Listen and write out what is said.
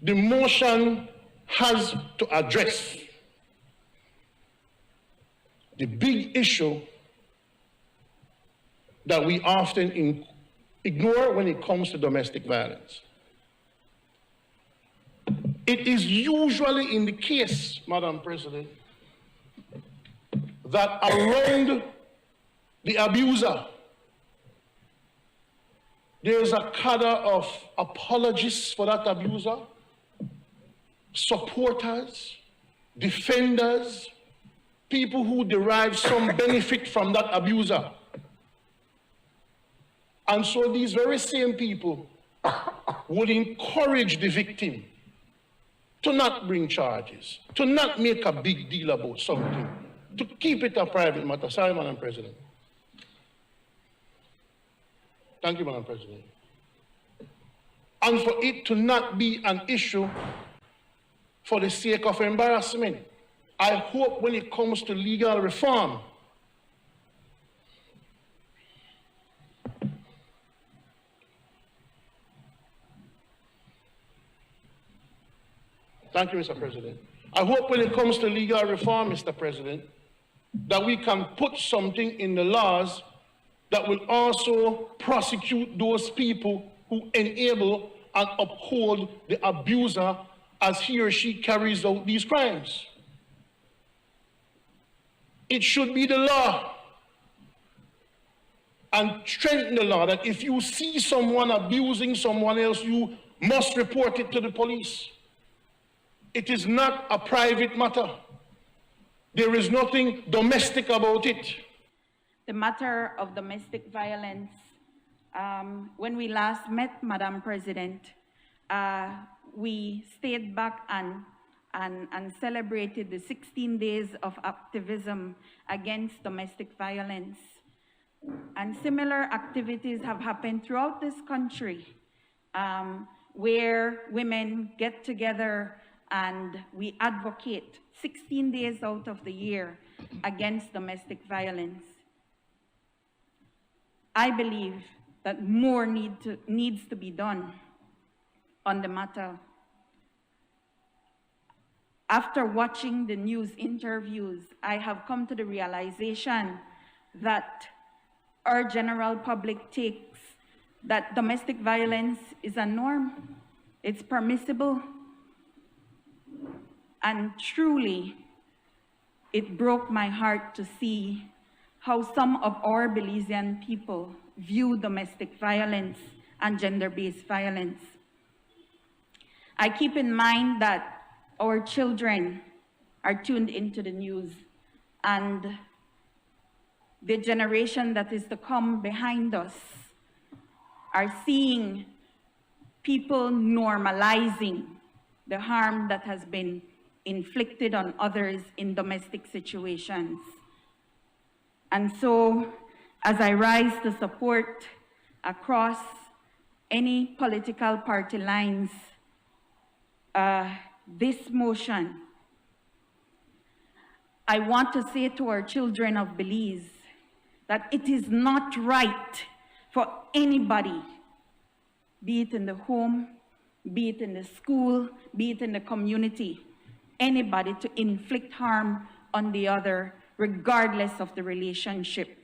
the motion has to address the big issue that we often ignore when it comes to domestic violence. It is usually in the case, Madam President, that around the abuser, there is a cadre of apologists for that abuser, supporters, defenders, people who derive some benefit from that abuser. And so these very same people would encourage the victim to not bring charges, to not make a big deal about something, to keep it a private matter. Sorry, Madam President. Thank you, Madam President. And for it to not be an issue for the sake of embarrassment, I hope when it comes to legal reform, thank you, Mr. President. I hope when it comes to legal reform, Mr. President, that we can put something in the laws that will also prosecute those people who enable and uphold the abuser as he or she carries out these crimes. It should be the law, and strengthen the law that if you see someone abusing someone else, you must report it to the police. It is not a private matter. There is nothing domestic about it. The matter of domestic violence, when we last met, Madam President, we stayed back and celebrated the 16 days of activism against domestic violence. And similar activities have happened throughout this country, where women get together and we advocate 16 days out of the year against domestic violence. I believe that more needs to be done on the matter. After watching the news interviews, I have come to the realization that our general public takes that domestic violence is a norm, it's permissible, and truly, it broke my heart to see how some of our Belizean people view domestic violence and gender-based violence. I keep in mind that our children are tuned into the news, and the generation that is to come behind us are seeing people normalizing the harm that has been inflicted on others in domestic situations. And so, as I rise to support across any political party lines this motion, I want to say to our children of Belize that it is not right for anybody, be it in the home, be it in the school, be it in the community, anybody to inflict harm on the other, regardless of the relationship.